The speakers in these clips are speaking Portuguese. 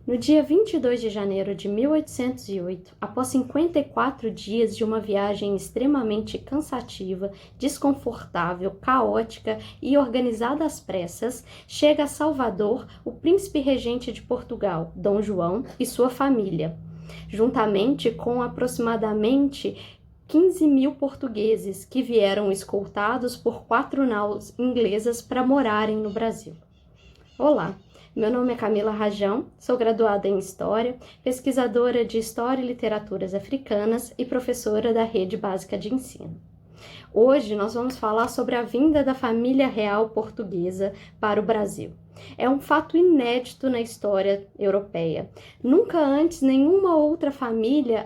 No dia 22 de janeiro de 1808, após 54 dias de uma viagem extremamente cansativa, desconfortável, caótica e organizada às pressas, chega a Salvador o príncipe regente de Portugal, Dom João, e sua família, juntamente com aproximadamente 15.000 portugueses que vieram escoltados por 4 naus inglesas para morarem no Brasil. Olá! Meu nome é Camila Rajão, sou graduada em História, pesquisadora de História e Literaturas Africanas e professora da Rede Básica de Ensino. Hoje nós vamos falar sobre a vinda da família real portuguesa para o Brasil. É um fato inédito na história europeia. Nunca antes nenhuma outra família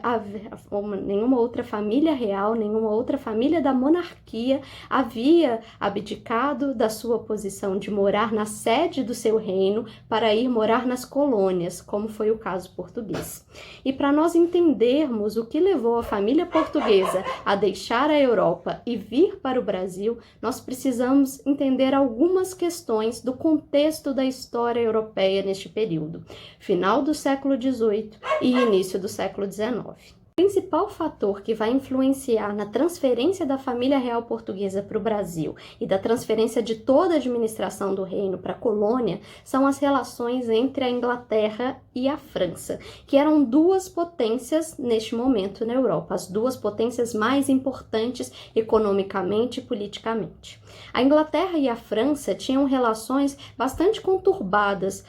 real, nenhuma outra família da monarquia havia abdicado da sua posição de morar na sede do seu reino para ir morar nas colônias, como foi o caso português. E para nós entendermos o que levou a família portuguesa a deixar a Europa e vir para o Brasil, nós precisamos entender algumas questões do contexto da história europeia neste período, final do século XVIII e início do século XIX. O principal fator que vai influenciar na transferência da família real portuguesa para o Brasil e da transferência de toda a administração do reino para a colônia são as relações entre a Inglaterra e a França, que eram duas potências neste momento na Europa, as duas potências mais importantes economicamente e politicamente. A Inglaterra e a França tinham relações bastante conturbadas,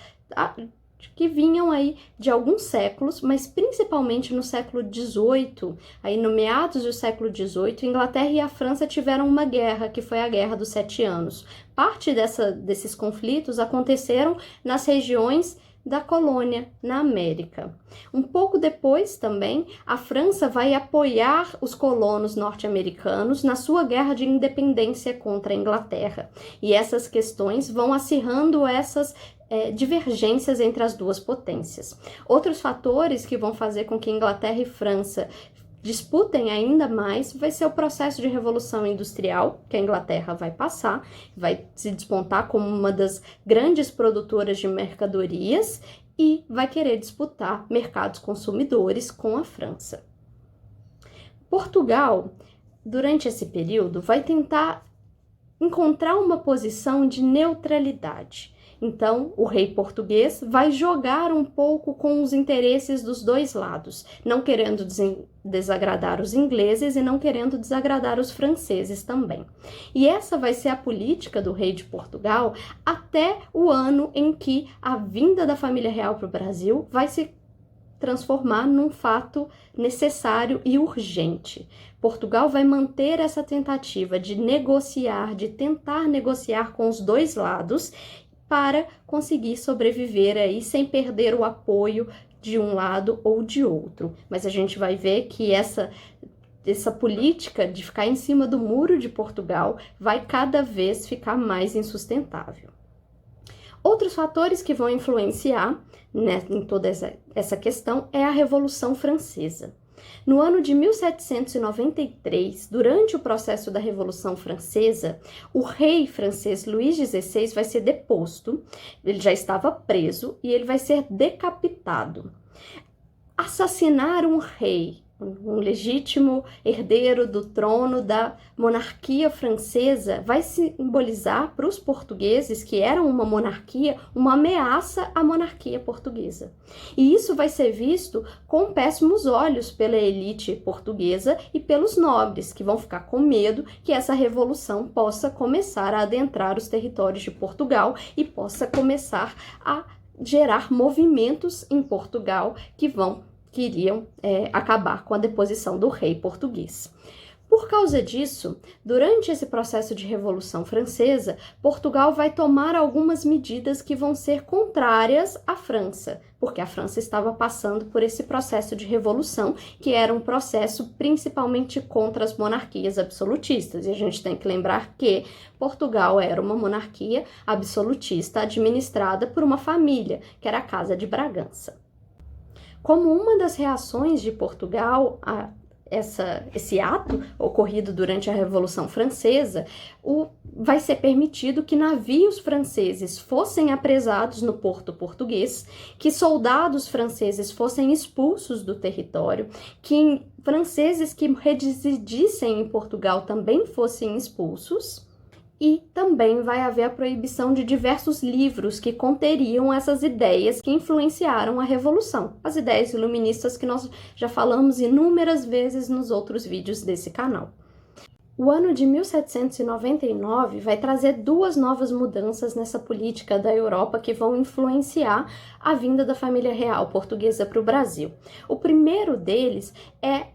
que vinham aí de alguns séculos, mas principalmente no século XVIII, aí no meados do século XVIII, a Inglaterra e a França tiveram uma guerra, que foi a Guerra dos 7 Anos. Parte desses conflitos aconteceram nas regiões da colônia, na América. Um pouco depois também, a França vai apoiar os colonos norte-americanos na sua guerra de independência contra a Inglaterra. E essas questões vão acirrando essas divergências entre as duas potências. Outros fatores que vão fazer com que Inglaterra e França disputem ainda mais vai ser o processo de revolução industrial que a Inglaterra vai passar, vai se despontar como uma das grandes produtoras de mercadorias e vai querer disputar mercados consumidores com a França. Portugal, durante esse período, vai tentar encontrar uma posição de neutralidade. Então, o rei português vai jogar um pouco com os interesses dos dois lados, não querendo desagradar os ingleses e não querendo desagradar os franceses também. E essa vai ser a política do rei de Portugal até o ano em que a vinda da família real para o Brasil vai se transformar num fato necessário e urgente. Portugal vai manter essa tentativa de negociar, de tentar negociar com os dois lados, para conseguir sobreviver aí sem perder o apoio de um lado ou de outro. Mas a gente vai ver que essa política de ficar em cima do muro de Portugal vai cada vez ficar mais insustentável. Outros fatores que vão influenciar, né, em toda essa questão é a Revolução Francesa. No ano de 1793, durante o processo da Revolução Francesa, o rei francês Luís XVI vai ser deposto, ele já estava preso e ele vai ser decapitado. Assassinar um rei, um legítimo herdeiro do trono da monarquia francesa, vai simbolizar para os portugueses, que eram uma monarquia, uma ameaça à monarquia portuguesa. E isso vai ser visto com péssimos olhos pela elite portuguesa e pelos nobres, que vão ficar com medo que essa revolução possa começar a adentrar os territórios de Portugal e possa começar a gerar movimentos em Portugal que iriam acabar com a deposição do rei português. Por causa disso, durante esse processo de Revolução Francesa, Portugal vai tomar algumas medidas que vão ser contrárias à França, porque a França estava passando por esse processo de revolução, que era um processo principalmente contra as monarquias absolutistas. E a gente tem que lembrar que Portugal era uma monarquia absolutista administrada por uma família, que era a Casa de Bragança. Como uma das reações de Portugal a esse ato ocorrido durante a Revolução Francesa, vai ser permitido que navios franceses fossem apresados no porto português, que soldados franceses fossem expulsos do território, que franceses que residissem em Portugal também fossem expulsos. E também vai haver a proibição de diversos livros que conteriam essas ideias que influenciaram a Revolução, as ideias iluministas que nós já falamos inúmeras vezes nos outros vídeos desse canal. O ano de 1799 vai trazer duas novas mudanças nessa política da Europa que vão influenciar a vinda da família real portuguesa para o Brasil. O primeiro deles é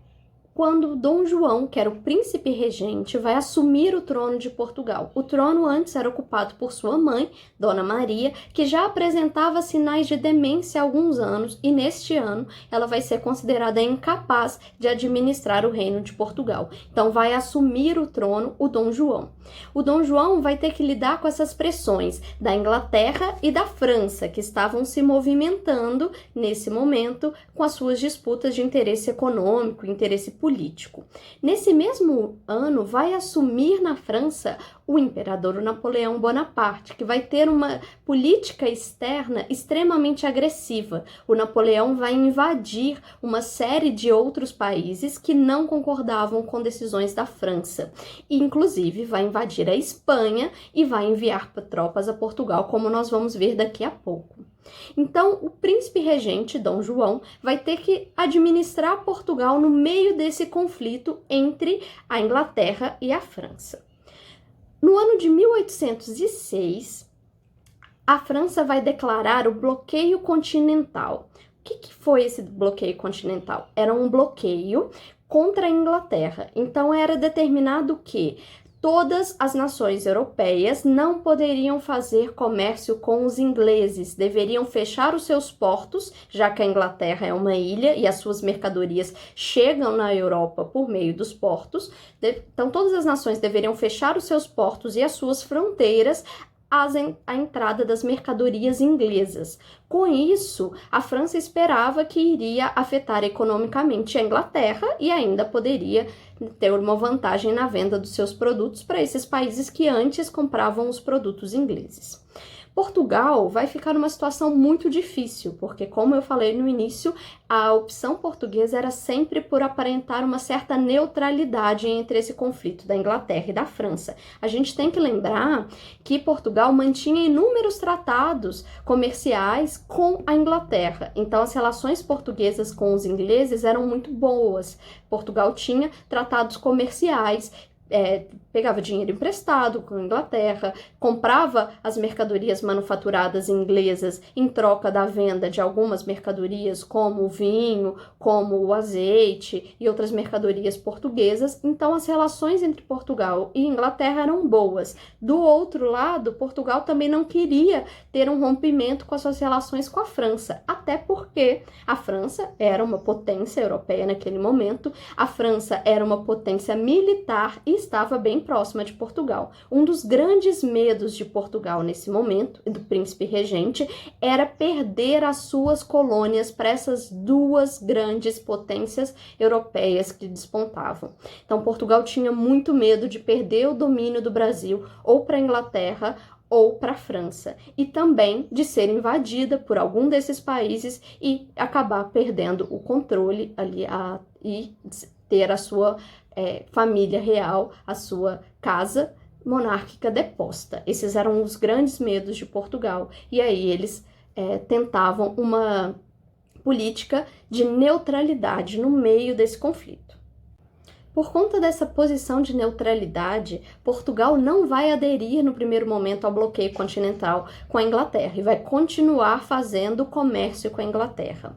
quando Dom João, que era o príncipe regente, vai assumir o trono de Portugal. O trono antes era ocupado por sua mãe, Dona Maria, que já apresentava sinais de demência há alguns anos, e neste ano ela vai ser considerada incapaz de administrar o reino de Portugal. Então vai assumir o trono o Dom João. O Dom João vai ter que lidar com essas pressões da Inglaterra e da França, que estavam se movimentando nesse momento com as suas disputas de interesse econômico, interesse político. Nesse mesmo ano, vai assumir na França o imperador Napoleão Bonaparte, que vai ter uma política externa extremamente agressiva. O Napoleão vai invadir uma série de outros países que não concordavam com decisões da França. E, inclusive, vai invadir a Espanha e vai enviar tropas a Portugal, como nós vamos ver daqui a pouco. Então, o príncipe regente, Dom João, vai ter que administrar Portugal no meio desse conflito entre a Inglaterra e a França. No ano de 1806, a França vai declarar o bloqueio continental. O que foi esse bloqueio continental? Era um bloqueio contra a Inglaterra. Então, era determinado que todas as nações europeias não poderiam fazer comércio com os ingleses, deveriam fechar os seus portos, já que a Inglaterra é uma ilha e as suas mercadorias chegam na Europa por meio dos portos. Então, todas as nações deveriam fechar os seus portos e as suas fronteiras à entrada das mercadorias inglesas. Com isso, a França esperava que iria afetar economicamente a Inglaterra e ainda poderia ter uma vantagem na venda dos seus produtos para esses países que antes compravam os produtos ingleses. Portugal vai ficar numa situação muito difícil, porque, como eu falei no início, a opção portuguesa era sempre por aparentar uma certa neutralidade entre esse conflito da Inglaterra e da França. A gente tem que lembrar que Portugal mantinha inúmeros tratados comerciais com a Inglaterra, então as relações portuguesas com os ingleses eram muito boas. Portugal tinha tratados comerciais, pegava dinheiro emprestado com a Inglaterra, comprava as mercadorias manufaturadas inglesas em troca da venda de algumas mercadorias como o vinho, como o azeite e outras mercadorias portuguesas. Então as relações entre Portugal e Inglaterra eram boas. Do outro lado, Portugal também não queria ter um rompimento com as suas relações com a França, até porque a França era uma potência europeia naquele momento, a França era uma potência militar e estava bem próxima de Portugal. Um dos grandes medos de Portugal nesse momento, e do príncipe regente, era perder as suas colônias para essas duas grandes potências europeias que despontavam. Então, Portugal tinha muito medo de perder o domínio do Brasil ou para a Inglaterra ou para a França, e também de ser invadida por algum desses países e acabar perdendo o controle ali e ter a sua família real, a sua casa monárquica deposta. Esses eram os grandes medos de Portugal, e aí eles tentavam uma política de neutralidade no meio desse conflito. Por conta dessa posição de neutralidade, Portugal não vai aderir no primeiro momento ao bloqueio continental com a Inglaterra e vai continuar fazendo comércio com a Inglaterra.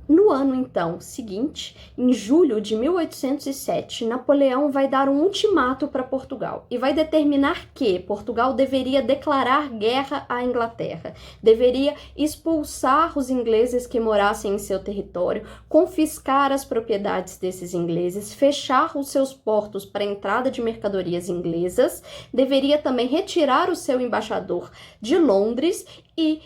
No ano, então, seguinte, em julho de 1807, Napoleão vai dar um ultimato para Portugal e vai determinar que Portugal deveria declarar guerra à Inglaterra, deveria expulsar os ingleses que morassem em seu território, confiscar as propriedades desses ingleses, fechar os seus portos para a entrada de mercadorias inglesas, deveria também retirar o seu embaixador de Londres e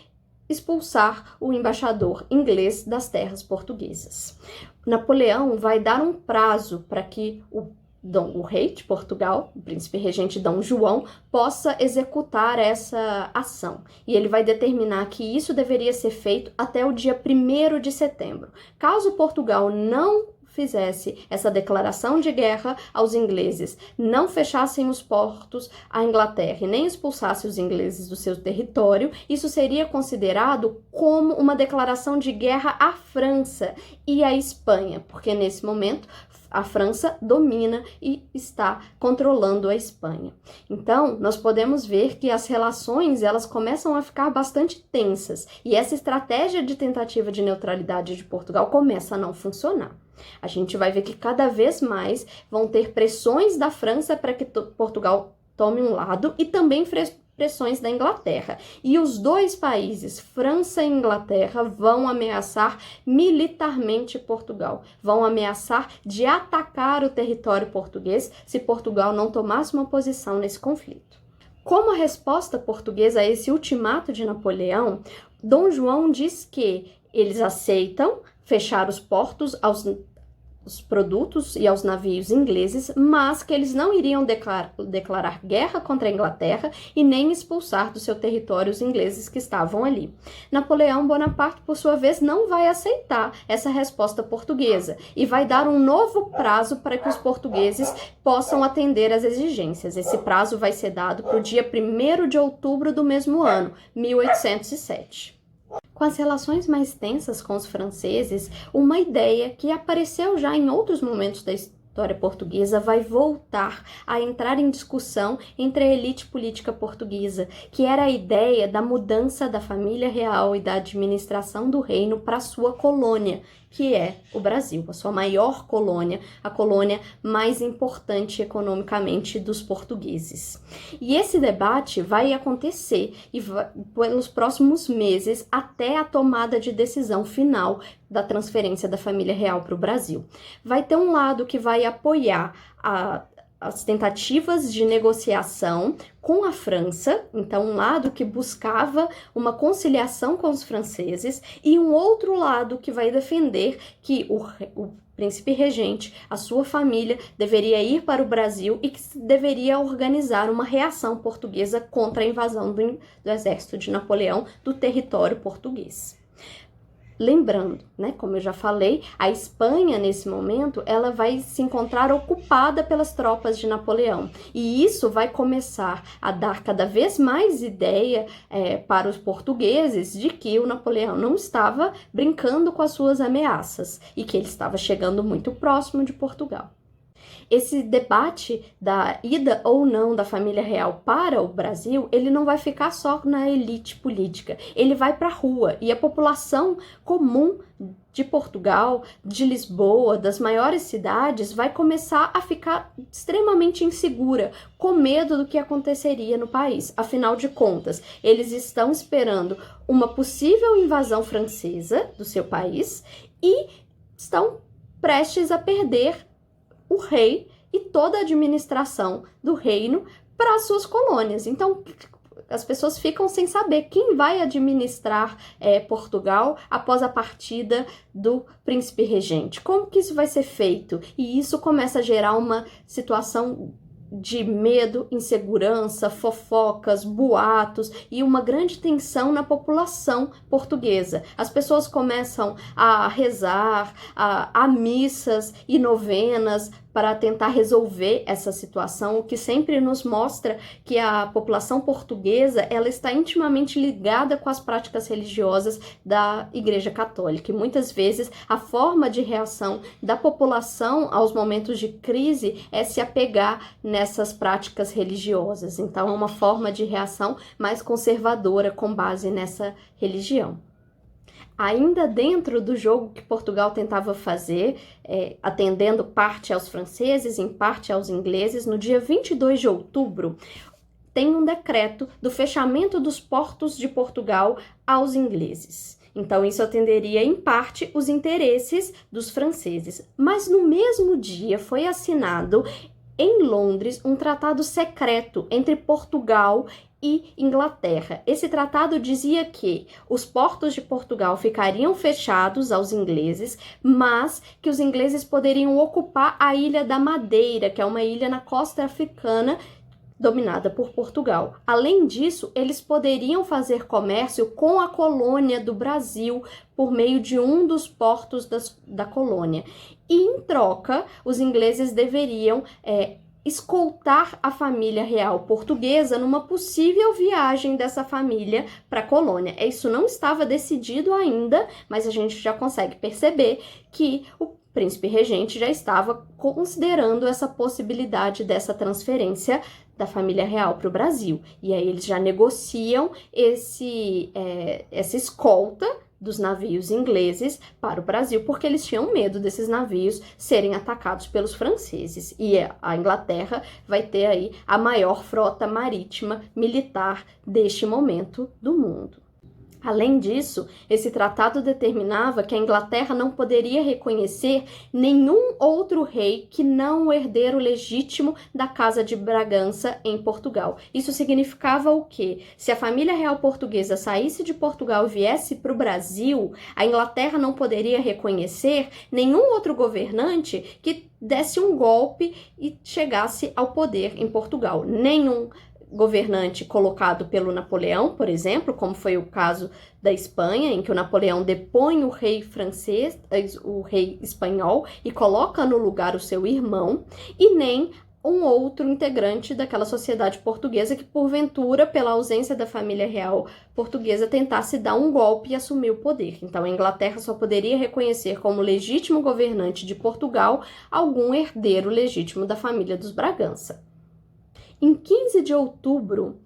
expulsar o embaixador inglês das terras portuguesas. Napoleão vai dar um prazo para que o rei de Portugal, o príncipe regente Dom João, possa executar essa ação. E ele vai determinar que isso deveria ser feito até o dia 1º de setembro. Caso Portugal não fizesse essa declaração de guerra aos ingleses, não fechassem os portos à Inglaterra e nem expulsasse os ingleses do seu território, isso seria considerado como uma declaração de guerra à França e à Espanha, porque nesse momento a França domina e está controlando a Espanha. Então, nós podemos ver que as relações elas começam a ficar bastante tensas e essa estratégia de tentativa de neutralidade de Portugal começa a não funcionar. A gente vai ver que cada vez mais vão ter pressões da França para que Portugal tome um lado e também pressões da Inglaterra. E os dois países, França e Inglaterra, vão ameaçar militarmente Portugal. Vão ameaçar de atacar o território português se Portugal não tomasse uma posição nesse conflito. Como a resposta portuguesa a esse ultimato de Napoleão, Dom João diz que eles aceitam fechar os portos aos produtos e aos navios ingleses, mas que eles não iriam declarar guerra contra a Inglaterra e nem expulsar do seu território os ingleses que estavam ali. Napoleão Bonaparte, por sua vez, não vai aceitar essa resposta portuguesa e vai dar um novo prazo para que os portugueses possam atender às exigências. Esse prazo vai ser dado para o dia 1º de outubro do mesmo ano, 1807. Com as relações mais tensas com os franceses, uma ideia que apareceu já em outros momentos da história portuguesa vai voltar a entrar em discussão entre a elite política portuguesa, que era a ideia da mudança da família real e da administração do reino para sua colônia, que é o Brasil, a sua maior colônia, a colônia mais importante economicamente dos portugueses. E esse debate vai acontecer pelos próximos meses até a tomada de decisão final da transferência da família real para o Brasil. Vai ter um lado que vai apoiar as tentativas de negociação com a França, então um lado que buscava uma conciliação com os franceses e um outro lado que vai defender que o príncipe regente, a sua família, deveria ir para o Brasil e que deveria organizar uma reação portuguesa contra a invasão do exército de Napoleão do território português. Lembrando, né, como eu já falei, a Espanha, nesse momento, ela vai se encontrar ocupada pelas tropas de Napoleão. E isso vai começar a dar cada vez mais ideia para os portugueses de que o Napoleão não estava brincando com as suas ameaças e que ele estava chegando muito próximo de Portugal. Esse debate da ida ou não da família real para o Brasil, ele não vai ficar só na elite política, ele vai para a rua e a população comum de Portugal, de Lisboa, das maiores cidades, vai começar a ficar extremamente insegura, com medo do que aconteceria no país. Afinal de contas, eles estão esperando uma possível invasão francesa do seu país e estão prestes a perder o rei e toda a administração do reino para as suas colônias. Então, as pessoas ficam sem saber quem vai administrar Portugal após a partida do príncipe regente. Como que isso vai ser feito? E isso começa a gerar uma situação de medo, insegurança, fofocas, boatos e uma grande tensão na população portuguesa. As pessoas começam a rezar, a missas e novenas para tentar resolver essa situação, o que sempre nos mostra que a população portuguesa ela está intimamente ligada com as práticas religiosas da Igreja Católica. E muitas vezes a forma de reação da população aos momentos de crise é se apegar nessas práticas religiosas. Então é uma forma de reação mais conservadora com base nessa religião. Ainda dentro do jogo que Portugal tentava fazer, atendendo parte aos franceses, em parte aos ingleses, no dia 22 de outubro, tem um decreto do fechamento dos portos de Portugal aos ingleses. Então, isso atenderia, em parte, os interesses dos franceses. Mas, no mesmo dia, foi assinado em Londres um tratado secreto entre Portugal e Inglaterra. Esse tratado dizia que os portos de Portugal ficariam fechados aos ingleses, mas que os ingleses poderiam ocupar a Ilha da Madeira, que é uma ilha na costa africana dominada por Portugal. Além disso, eles poderiam fazer comércio com a colônia do Brasil por meio de um dos portos da colônia. E, em troca, os ingleses deveriam escoltar a família real portuguesa numa possível viagem dessa família para a colônia. Isso não estava decidido ainda, mas a gente já consegue perceber que o príncipe regente já estava considerando essa possibilidade dessa transferência da família real para o Brasil. E aí eles já negociam essa escolta dos navios ingleses para o Brasil, porque eles tinham medo desses navios serem atacados pelos franceses. E a Inglaterra vai ter aí a maior frota marítima militar deste momento do mundo. Além disso, esse tratado determinava que a Inglaterra não poderia reconhecer nenhum outro rei que não o herdeiro legítimo da Casa de Bragança em Portugal. Isso significava o quê? Se a família real portuguesa saísse de Portugal e viesse para o Brasil, a Inglaterra não poderia reconhecer nenhum outro governante que desse um golpe e chegasse ao poder em Portugal. Nenhum governante colocado pelo Napoleão, por exemplo, como foi o caso da Espanha, em que o Napoleão depõe o rei francês, o rei espanhol, e coloca no lugar o seu irmão, e nem um outro integrante daquela sociedade portuguesa que, porventura, pela ausência da família real portuguesa, tentasse dar um golpe e assumir o poder. Então, a Inglaterra só poderia reconhecer como legítimo governante de Portugal algum herdeiro legítimo da família dos Bragança. Em 15 de outubro,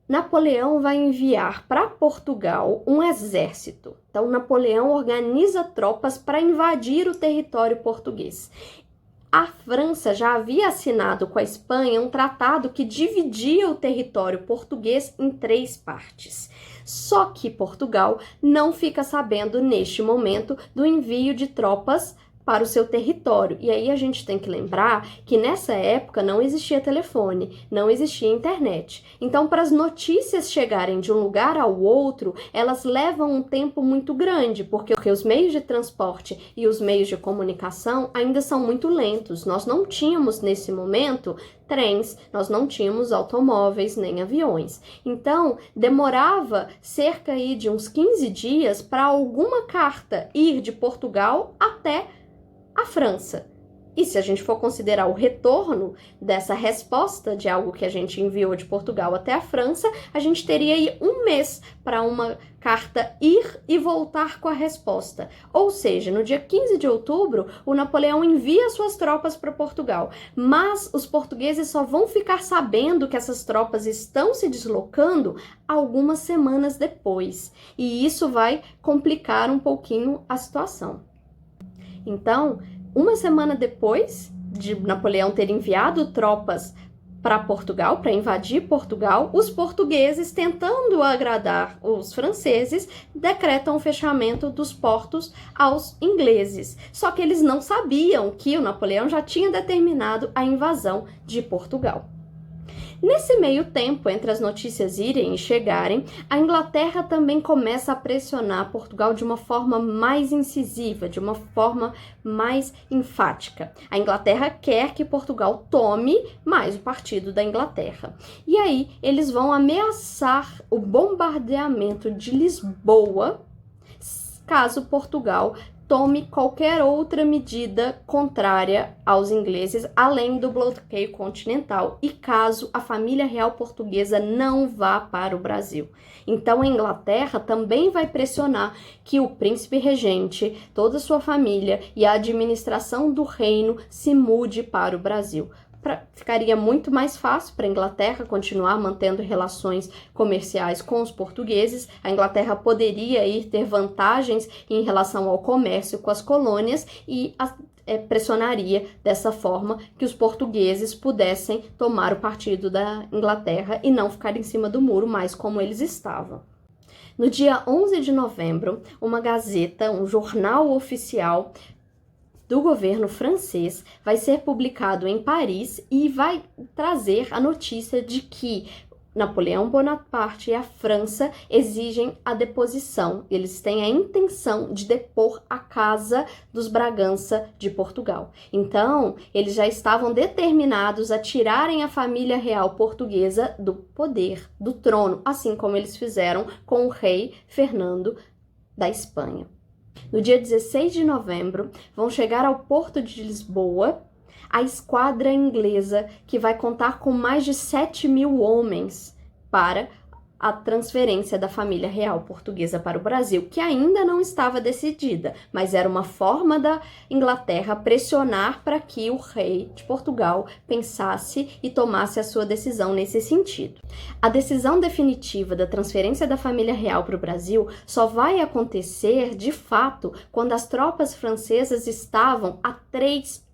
Napoleão vai enviar para Portugal um exército. Então, Napoleão organiza tropas para invadir o território português. A França já havia assinado com a Espanha um tratado que dividia o território português em 3 partes. Só que Portugal não fica sabendo, neste momento, do envio de tropas para o seu território. E aí a gente tem que lembrar que nessa época não existia telefone, não existia internet. Então, para as notícias chegarem de um lugar ao outro, elas levam um tempo muito grande, porque os meios de transporte e os meios de comunicação ainda são muito lentos. Nós não tínhamos, nesse momento, trens, nós não tínhamos automóveis nem aviões. Então, demorava cerca aí de uns 15 dias para alguma carta ir de Portugal até a França. E se a gente for considerar o retorno dessa resposta de algo que a gente enviou de Portugal até a França, a gente teria aí um mês para uma carta ir e voltar com a resposta. Ou seja, no dia 15 de outubro, o Napoleão envia suas tropas para Portugal, mas os portugueses só vão ficar sabendo que essas tropas estão se deslocando algumas semanas depois. E isso vai complicar um pouquinho a situação. Então, uma semana depois de Napoleão ter enviado tropas para Portugal, para invadir Portugal, os portugueses, tentando agradar os franceses, decretam o fechamento dos portos aos ingleses. Só que eles não sabiam que o Napoleão já tinha determinado a invasão de Portugal. Nesse meio tempo, entre as notícias irem e chegarem, a Inglaterra também começa a pressionar Portugal de uma forma mais incisiva, de uma forma mais enfática. A Inglaterra quer que Portugal tome mais o partido da Inglaterra. E aí, eles vão ameaçar o bombardeamento de Lisboa, caso Portugal tome qualquer outra medida contrária aos ingleses, além do bloqueio continental, e caso a família real portuguesa não vá para o Brasil. Então, a Inglaterra também vai pressionar que o príncipe regente, toda a sua família e a administração do reino se mude para o Brasil. Ficaria muito mais fácil para a Inglaterra continuar mantendo relações comerciais com os portugueses. A Inglaterra poderia ter vantagens em relação ao comércio com as colônias e pressionaria dessa forma que os portugueses pudessem tomar o partido da Inglaterra e não ficar em cima do muro mais como eles estavam. No dia 11 de novembro, uma gazeta, um jornal oficial, do governo francês vai ser publicado em Paris e vai trazer a notícia de que Napoleão Bonaparte e a França exigem a deposição. Eles têm a intenção de depor a Casa dos Bragança de Portugal. Então, eles já estavam determinados a tirarem a família real portuguesa do poder, do trono, assim como eles fizeram com o rei Fernando da Espanha. No dia 16 de novembro, vão chegar ao porto de Lisboa a esquadra inglesa, que vai contar com mais de 7.000 homens para a transferência da família real portuguesa para o Brasil, que ainda não estava decidida, mas era uma forma da Inglaterra pressionar para que o rei de Portugal pensasse e tomasse a sua decisão nesse sentido. A decisão definitiva da transferência da família real para o Brasil só vai acontecer, de fato, quando as tropas francesas estavam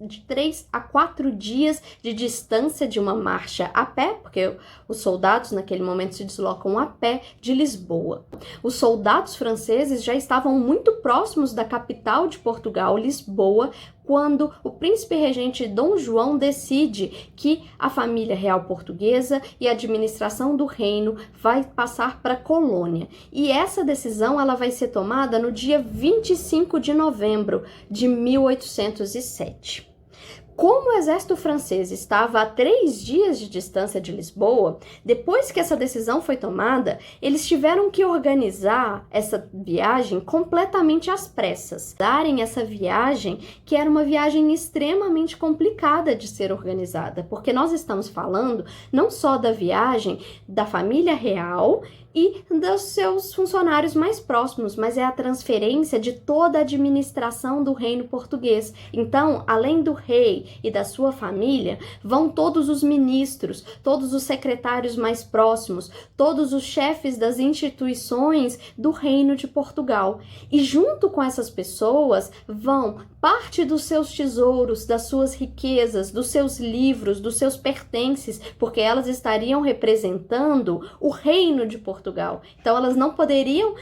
de 3 a 4 dias de distância de uma marcha a pé, porque os soldados naquele momento se deslocam a pé de Lisboa. Os soldados franceses já estavam muito próximos da capital de Portugal, Lisboa, quando o príncipe regente Dom João decide que a família real portuguesa e a administração do reino vai passar para a colônia. E essa decisão ela vai ser tomada no dia 25 de novembro de 1807. Como o exército francês estava a 3 dias de distância de Lisboa, depois que essa decisão foi tomada, eles tiveram que organizar essa viagem completamente às pressas. Darem essa viagem, que era uma viagem extremamente complicada de ser organizada, porque nós estamos falando não só da viagem da família real e dos seus funcionários mais próximos, mas é a transferência de toda a administração do reino português. Então, além do rei e da sua família, vão todos os ministros, todos os secretários mais próximos, todos os chefes das instituições do reino de Portugal. E junto com essas pessoas vão parte dos seus tesouros, das suas riquezas, dos seus livros, dos seus pertences, porque elas estariam representando o reino de Portugal. Então, elas não poderiam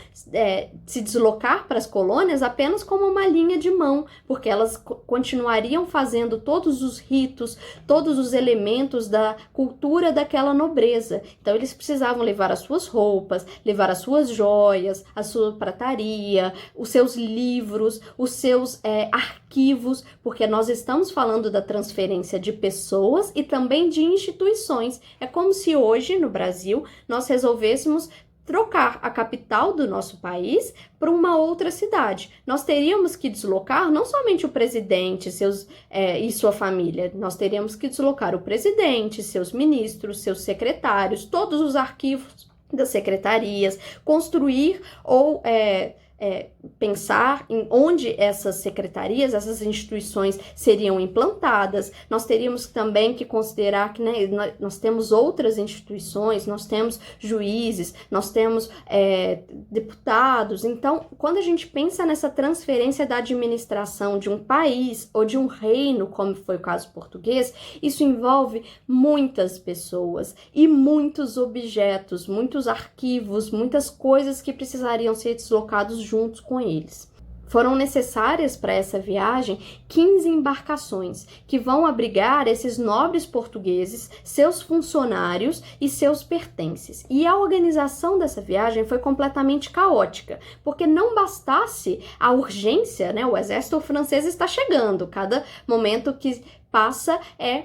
se deslocar para as colônias apenas como uma linha de mão, porque elas continuariam fazendo todos os ritos, todos os elementos da cultura daquela nobreza. Então, eles precisavam levar as suas roupas, levar as suas joias, a sua prataria, os seus livros, os seus arquivos, porque nós estamos falando da transferência de pessoas e também de instituições. É como se hoje, no Brasil, nós resolvêssemos trocar a capital do nosso país para uma outra cidade. Nós teríamos que deslocar não somente o presidente e sua família, nós teríamos que deslocar o presidente, seus ministros, seus secretários, todos os arquivos das secretarias, construir ou pensar em onde essas secretarias, essas instituições seriam implantadas. Nós teríamos também que considerar que nós temos outras instituições, nós temos juízes, nós temos deputados. Então, quando a gente pensa nessa transferência da administração de um país ou de um reino, como foi o caso português, isso envolve muitas pessoas e muitos objetos, muitos arquivos, muitas coisas que precisariam ser deslocados juntos com eles. Foram necessárias para essa viagem 15 embarcações que vão abrigar esses nobres portugueses, seus funcionários e seus pertences. E a organização dessa viagem foi completamente caótica, porque não bastasse a urgência, o exército francês está chegando, cada momento que passa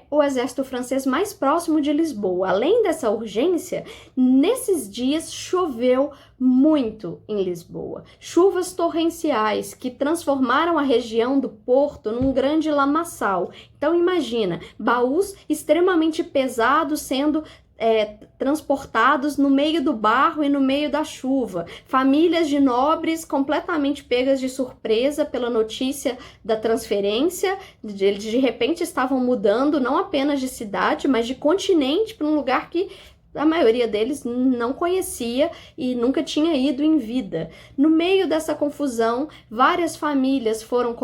o exército francês mais próximo de Lisboa. Além dessa urgência, nesses dias choveu muito em Lisboa. Chuvas torrenciais que transformaram a região do porto num grande lamaçal. Então imagina, baús extremamente pesados sendo transportados no meio do barro e no meio da chuva, famílias de nobres completamente pegas de surpresa pela notícia da transferência, eles de repente estavam mudando não apenas de cidade, mas de continente para um lugar que a maioria deles não conhecia e nunca tinha ido em vida. No meio dessa confusão, várias famílias foram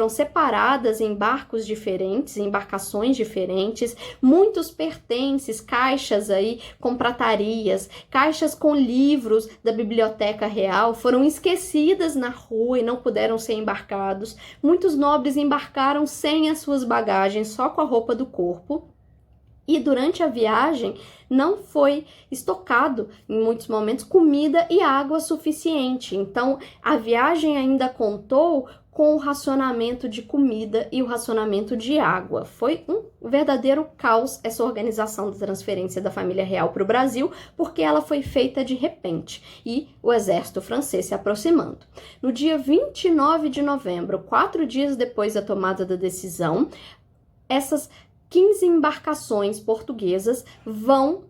separadas em barcos diferentes, em embarcações diferentes, muitos pertences, caixas aí com pratarias, caixas com livros da Biblioteca Real foram esquecidas na rua e não puderam ser embarcados. Muitos nobres embarcaram sem as suas bagagens, só com a roupa do corpo. E durante a viagem não foi estocado, em muitos momentos, comida e água suficiente. Então, a viagem ainda contou com o racionamento de comida e o racionamento de água. Foi um verdadeiro caos essa organização da transferência da família real para o Brasil, porque ela foi feita de repente e o exército francês se aproximando. No dia 29 de novembro, 4 dias depois da tomada da decisão, essas 15 embarcações portuguesas vão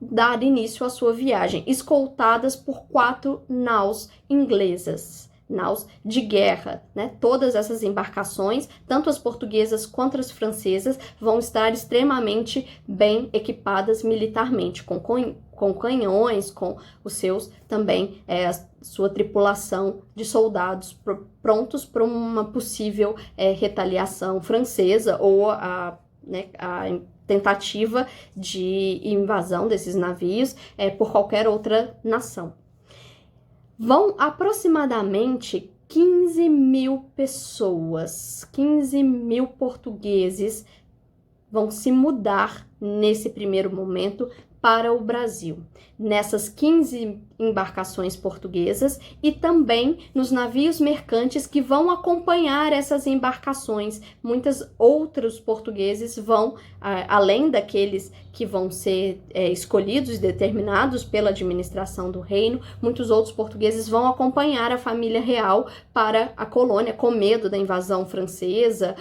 dar início à sua viagem, escoltadas por 4 naus inglesas, naus de guerra, né? Todas essas embarcações, tanto as portuguesas quanto as francesas, vão estar extremamente bem equipadas militarmente, com canhões, com os seus também, a sua tripulação de soldados prontos para uma possível retaliação francesa ou a tentativa de invasão desses navios por qualquer outra nação. Vão aproximadamente 15 mil pessoas, 15 mil portugueses vão se mudar nesse primeiro momento para o Brasil, nessas 15 embarcações portuguesas e também nos navios mercantes que vão acompanhar essas embarcações. Muitos outros portugueses vão, além daqueles que vão ser escolhidos e determinados pela administração do reino, muitos outros portugueses vão acompanhar a família real para a colônia, com medo da invasão francesa,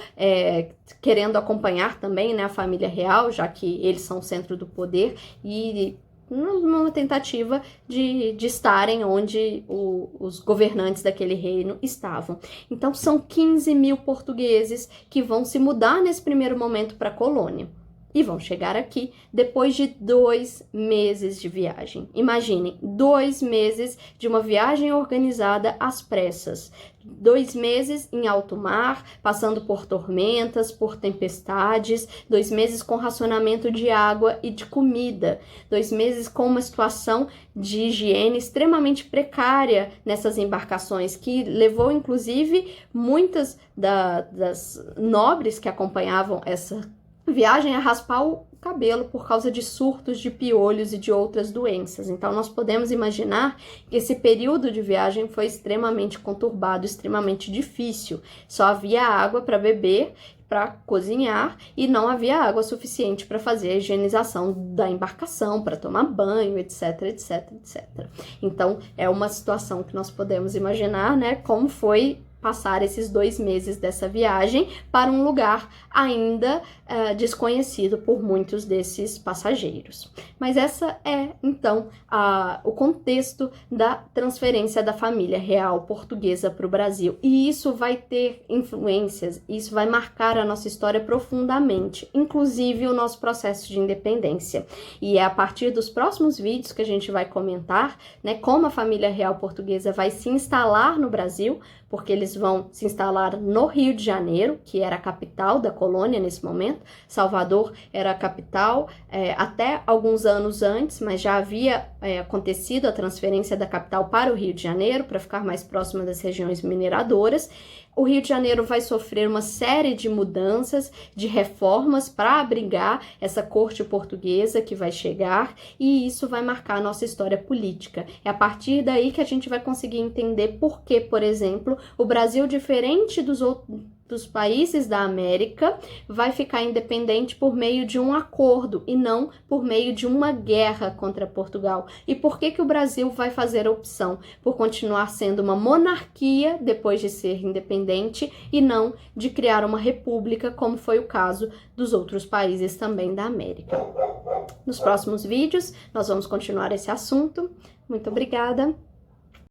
querendo acompanhar também, né, a família real, já que eles são o centro do poder, e numa tentativa de estarem onde os governantes daquele reino estavam. Então são 15 mil portugueses que vão se mudar nesse primeiro momento para a colônia e vão chegar aqui depois de 2 meses de viagem. Imaginem, 2 meses de uma viagem organizada às pressas. 2 meses em alto mar, passando por tormentas, por tempestades, 2 meses com racionamento de água e de comida, 2 meses com uma situação de higiene extremamente precária nessas embarcações, que levou inclusive muitas das nobres que acompanhavam essa viagem a raspar o cabelo por causa de surtos de piolhos e de outras doenças. Então nós podemos imaginar que esse período de viagem foi extremamente conturbado, extremamente difícil. Só havia água para beber, para cozinhar, e não havia água suficiente para fazer a higienização da embarcação, para tomar banho, etc, etc, etc. Então é uma situação que nós podemos imaginar, né, como foi passar esses 2 meses dessa viagem para um lugar ainda desconhecido por muitos desses passageiros. Mas essa é, então, o contexto da transferência da família real portuguesa para o Brasil. E isso vai ter influências, isso vai marcar a nossa história profundamente, inclusive o nosso processo de independência. E é a partir dos próximos vídeos que a gente vai comentar, né, como a família real portuguesa vai se instalar no Brasil, porque eles vão se instalar no Rio de Janeiro, que era a capital da colônia nesse momento. Salvador era a capital até alguns anos antes, mas já havia acontecido a transferência da capital para o Rio de Janeiro, para ficar mais próxima das regiões mineradoras. O Rio de Janeiro vai sofrer uma série de mudanças, de reformas para abrigar essa corte portuguesa que vai chegar, e isso vai marcar a nossa história política. É a partir daí que a gente vai conseguir entender por que, por exemplo, o Brasil, diferente dos países da América, vai ficar independente por meio de um acordo e não por meio de uma guerra contra Portugal. E por que o Brasil vai fazer a opção por continuar sendo uma monarquia depois de ser independente e não de criar uma república, como foi o caso dos outros países também da América. Nos próximos vídeos, nós vamos continuar esse assunto. Muito obrigada!